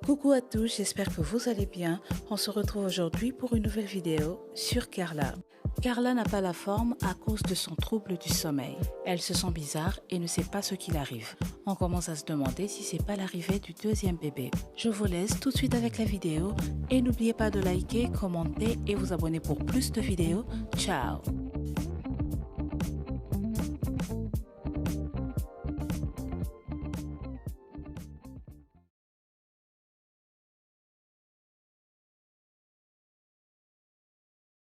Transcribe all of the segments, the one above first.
Coucou à tous, j'espère que vous allez bien. On se retrouve aujourd'hui pour une nouvelle vidéo sur Carla. Carla n'a pas la forme à cause de son trouble du sommeil. Elle se sent bizarre et ne sait pas ce qui l'arrive. On commence à se demander si c'est pas l'arrivée du deuxième bébé. Je vous laisse tout de suite avec la vidéo et n'oubliez pas de liker, commenter et vous abonner pour plus de vidéos. Ciao!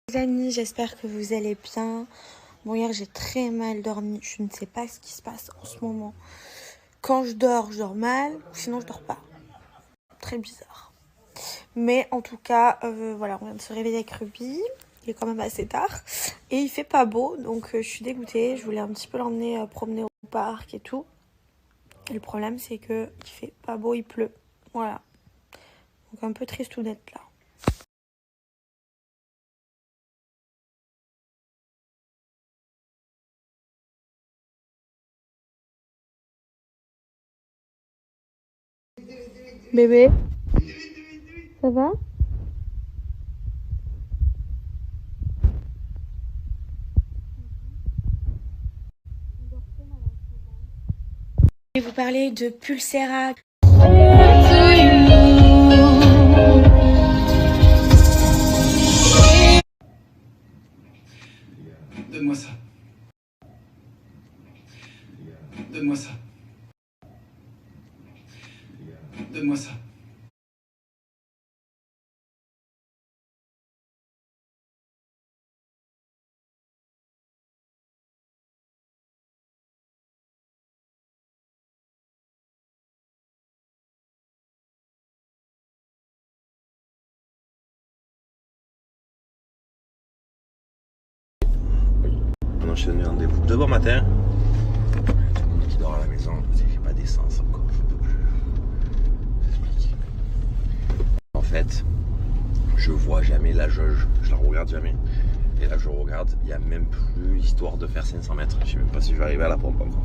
Les amis, j'espère que vous allez bien. Bon, hier j'ai très mal dormi. Je ne sais pas ce qui se passe en ce moment. Quand je dors mal. Sinon, je dors pas. Très bizarre. Mais en tout cas, voilà, on vient de se réveiller avec Ruby. Il est quand même assez tard. Et il fait pas beau, donc je suis dégoûtée. Je voulais un petit peu l'emmener promener au parc et tout. Et le problème, c'est que il fait pas beau, il pleut. Voilà. Donc un peu triste tout d'être là. Bébé, ça va? Je vais vous parler de Pulsera. Donne-moi ça. Donne-moi ça. Donne-moi ça. On enchaîne les rendez-vous de bon matin. Tout le monde qui dort à la maison, j'ai pas d'essence encore, je peux plus. J'explique. En fait, je vois jamais la jauge, je la regarde jamais. Et là je regarde, il n'y a même plus histoire de faire 500 mètres. Je sais même pas si je vais arriver à la pompe encore.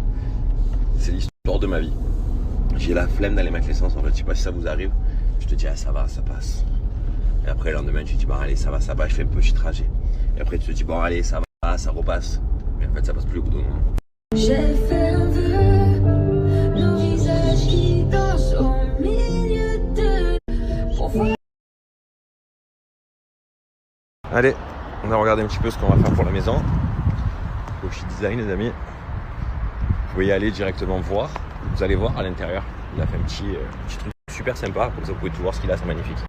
C'est l'histoire de ma vie. J'ai la flemme d'aller mettre l'essence en fait, je sais pas si ça vous arrive. Je te dis ah ça va, ça passe. Et après le lendemain tu te dis bon allez ça va, je fais un petit trajet. Et après tu te dis bon allez ça va, ça repasse. Mais en fait ça passe plus au bout d'un moment. J'ai fait un vœu, nos visages qui dansent au milieu de... Allez, on a regardé un petit peu ce qu'on va faire pour la maison. Koshi Design les amis. Vous pouvez y aller directement voir. Vous allez voir à l'intérieur. Il a fait un petit truc super sympa. Comme ça vous pouvez tout voir ce qu'il a, c'est magnifique.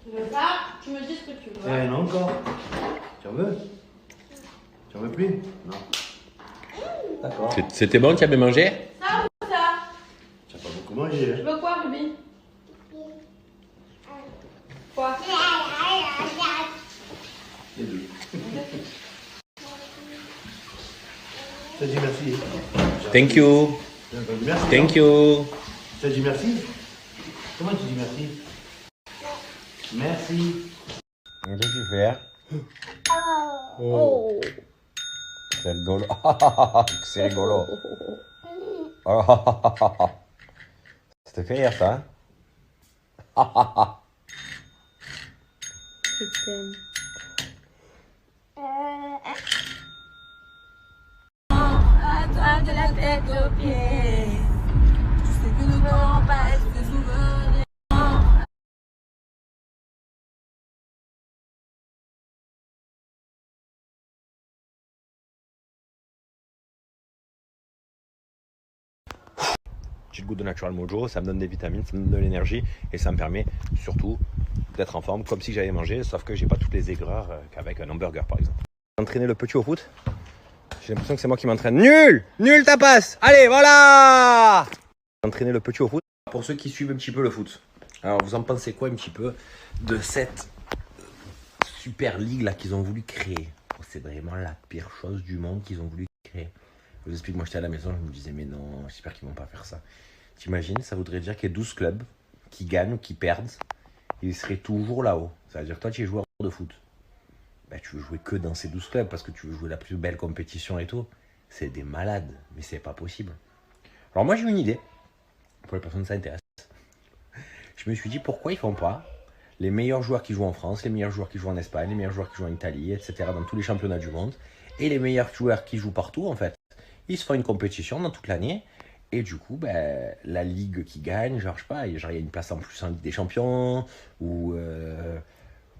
Tu veux pas? Tu me dis ce que tu veux. Eh non encore. Tu en veux? Tu en veux plus? Non. D'accord. C'était bon, tu as bien mangé? Ça ou ça? Tu n'as pas beaucoup mangé. Tu Hein? veux quoi, Ruby? Quoi? Les deux. Tu as dit merci. Thank you. Tu as dit merci. Thank you. Tu as dit merci. Comment tu dis merci? Merci. Qu'est-ce que tu fais? Oh. C'est rigolo. C'est rigolo. Ça te fait rire ça? Je t'aime. À toi de la tête aux pieds. Tu sais que le temps passe, tes souvenirs. Petit goût de Natural Mojo, ça me donne des vitamines, ça me donne de l'énergie et ça me permet surtout d'être en forme comme si j'avais mangé, sauf que j'ai pas toutes les aigreurs qu'avec un hamburger par exemple. Entraîner le petit au foot, j'ai l'impression que c'est moi qui m'entraîne. Nul! Nul ta passe! Allez, voilà! Entraîner le petit au foot. Pour ceux qui suivent un petit peu le foot, alors vous en pensez quoi un petit peu de cette super ligue là qu'ils ont voulu créer? C'est vraiment la pire chose du monde qu'ils ont voulu créer. Je vous explique, moi j'étais à la maison, je me disais mais non, j'espère qu'ils vont pas faire ça. T'imagines, ça voudrait dire qu'il y a 12 clubs qui gagnent ou qui perdent, et ils seraient toujours là-haut. Ça veut dire que toi tu es joueur de foot. Ben, tu veux jouer que dans ces 12 clubs parce que tu veux jouer la plus belle compétition et tout. C'est des malades, mais c'est pas possible. Alors moi j'ai une idée, pour les personnes que ça intéresse. Je Je me suis dit pourquoi ils font pas les meilleurs joueurs qui jouent en France, les meilleurs joueurs qui jouent en Espagne, les meilleurs joueurs qui jouent en Italie, etc. dans tous les championnats du monde, et les meilleurs joueurs qui jouent partout en fait. Ils se font une compétition dans toute l'année, et du coup, ben, la ligue qui gagne, genre je sais pas, genre, il y a une place en plus en Ligue des Champions, ou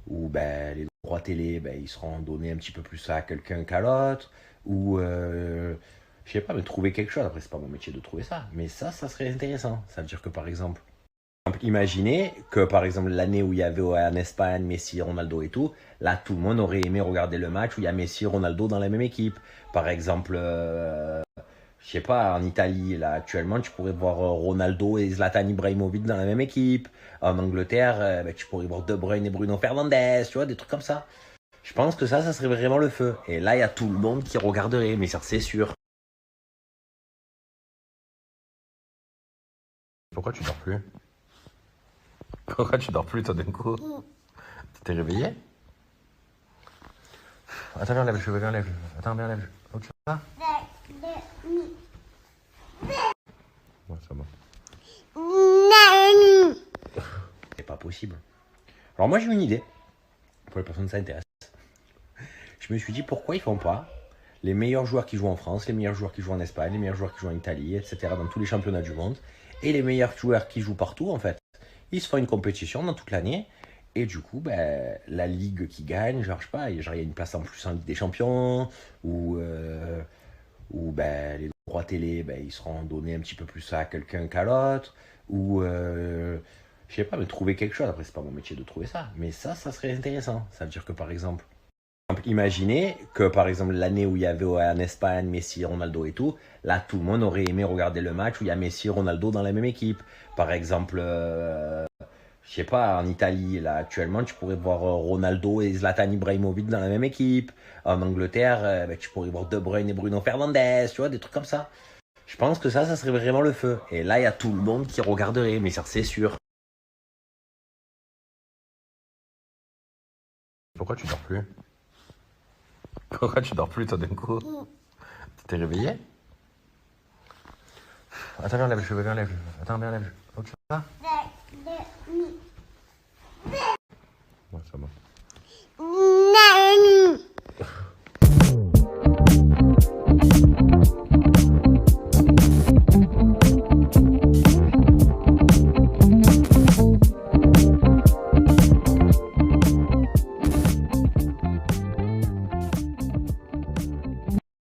ben, les droits télé, ben, ils seront donnés un petit peu plus à quelqu'un qu'à l'autre, ou je sais pas, mais trouver quelque chose. Après, c'est pas mon métier de trouver ça, mais ça serait intéressant. Ça veut dire que par exemple, imaginez que par exemple l'année où il y avait en Espagne Messi, Ronaldo et tout, là tout le monde aurait aimé regarder le match où il y a Messi et Ronaldo dans la même équipe. Par exemple, je sais pas, en Italie, là actuellement, tu pourrais voir Ronaldo et Zlatan Ibrahimovic dans la même équipe. En Angleterre, ben, tu pourrais voir De Bruyne et Bruno Fernandes, tu vois, des trucs comme ça. Je pense que ça serait vraiment le feu. Et là, il y a tout le monde qui regarderait, mais ça c'est sûr. Pourquoi tu dors plus? Pourquoi tu dors plus toi d'un coup? Tu t'es réveillé? Attends, viens, lève le cheveu, viens, lève. Attends, viens, lève. Où tu vas? Ouais, ça va. C'est pas possible. Alors moi j'ai une idée. Pour les personnes que ça intéresse. Je me suis dit pourquoi ils font pas les meilleurs joueurs qui jouent en France, les meilleurs joueurs qui jouent en Espagne, les meilleurs joueurs qui jouent en Italie, etc. dans tous les championnats du monde, et les meilleurs joueurs qui jouent partout en fait. Ils se font une compétition dans toute l'année, et du coup, ben, la ligue qui gagne, genre je sais pas, genre, il y a une place en plus en Ligue des Champions, ou ben, les droits télé, ben, ils seront donnés un petit peu plus à quelqu'un qu'à l'autre, ou je sais pas, mais trouver quelque chose. Après, c'est pas mon métier de trouver ça, mais ça serait intéressant. Ça veut dire que par exemple, imaginez que par exemple l'année où il y avait en Espagne Messi, Ronaldo et tout, là tout le monde aurait aimé regarder le match où il y a Messi et Ronaldo dans la même équipe. Par exemple, je sais pas, en Italie, là actuellement, tu pourrais voir Ronaldo et Zlatan Ibrahimovic dans la même équipe. En Angleterre, ben, tu pourrais voir De Bruyne et Bruno Fernandes, tu vois, des trucs comme ça. Je pense que ça serait vraiment le feu. Et là, il y a tout le monde qui regarderait, mais ça c'est sûr. Pourquoi tu dors plus? Pourquoi tu dors plus toi d'un coup? Tu t'es réveillé? Attends, viens, lève le cheveu, viens, lève. Attends, viens, lève. Où tu vas?